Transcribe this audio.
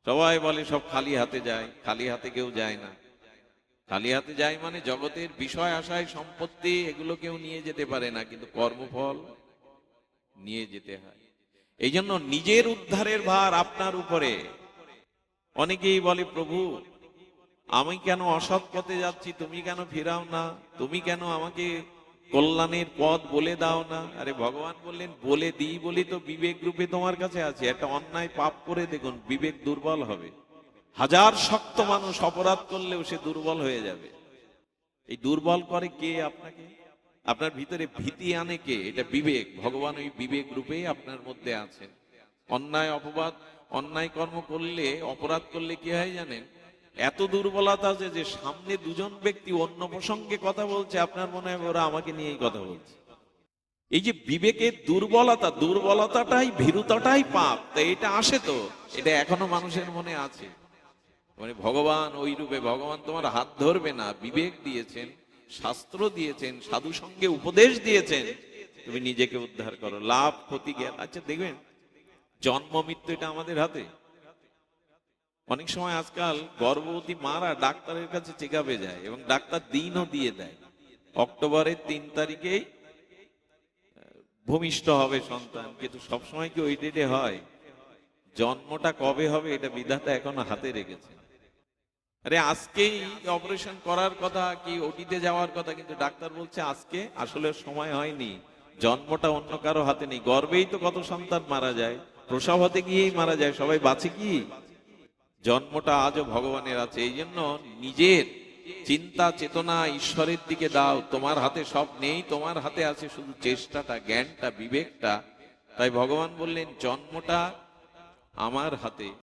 সবাই বলে সব খালি হাতে যায়, খালি হাতে কেউ যায় না। খালি হাতে যায় মানে জগতের বিষয় আশায় সম্পত্তি এগুলো কেউ নিয়ে যেতে পারে না, কিন্তু কর্মফল নিয়ে যেতে হয়। এই জন্য নিজের উদ্ধারের ভার আপনার উপরে। অনেকেই বলে, প্রভু আমি কেন অসৎ পথে যাচ্ছি, তুমি কেন ফিরাও না, তুমি কেন আমাকে কল্যাণের পথ বলে দাও না। আরে ভগবান বললেন, বলে দিই বলি তো বিবেক রূপে তোমার কাছে আছে। একটা অন্যায় পাপ করে দেখুন, বিবেক দুর্বল হবে। হাজার শক্ত মানুষ অপরাধ করলেও সে দুর্বল হয়ে যাবে। এই দুর্বল করে কে আপনাকে? আপনার ভিতরে ভীতি আনে কে? এটা বিবেক। ভগবান ওই বিবেক রূপেই আপনার মধ্যে আছেন। অন্যায় অপবাদ, অন্যায় কর্ম করলে, অপরাধ করলে কি হয় জানেন? এত দুর্বলতা আছে যে সামনে দুজন ব্যক্তি অন্য প্রসঙ্গে কথা বলছে, আপনার মনে হয় ওরা আমাকে নিয়েই কথা বলছে। এই যে বিবেকের দুর্বলতা, দুর্বলতাটাই, ভীরুতাটাই পাপ। তাই এটা আসে তো, এটা এখনো মানুষের মনে আছে। মানে ভগবান ওই রূপে, ভগবান তোমার হাত ধরবে না, বিবেক দিয়েছেন, শাস্ত্র দিয়েছেন, সাধু সঙ্গে উপদেশ দিয়েছেন, তুমি নিজেকে উদ্ধার করো, লাভ ক্ষতি জ্ঞান। আচ্ছা দেখবেন, জন্ম মৃত্যু এটা আমাদের হাতে। অনেক সময় আজকাল গর্ভবতী মারা ডাক্তারের কাছে চেক আপে যায় এবং ডাক্তার দিনও দিয়ে দেয়, অক্টোবরের 3 তারিখেই ভূমিষ্ঠ হবে সন্তান। কিন্তু সবসময় কি ওই ডেটে হয়? জন্মটা কবে হবে এটা বিধাতা এখনো হাতে রেখেছে। আরে আজকেই অপারেশন করার কথা, কি ওটিতে যাওয়ার কথা, কিন্তু ডাক্তার বলছে আজকে আসলে সময় হয়নি, জন্মটা অন্য কারো হাতে নেই। গর্ভেই তো কত সন্তান মারা যায়, প্রসব হতে গিয়েই মারা যায়, সবাই বাঁচে কি? জন্মটা আজও ভগবানের আছে। এই জন্য নিজের চিন্তা চেতনা ঈশ্বরের দিকে দাও। তোমার হাতে সব নেই, তোমার হাতে আছে শুধু চেষ্টাটা, জ্ঞানটা, বিবেকটা। তাই ভগবান বললেন, জন্মটা আমার হাতে।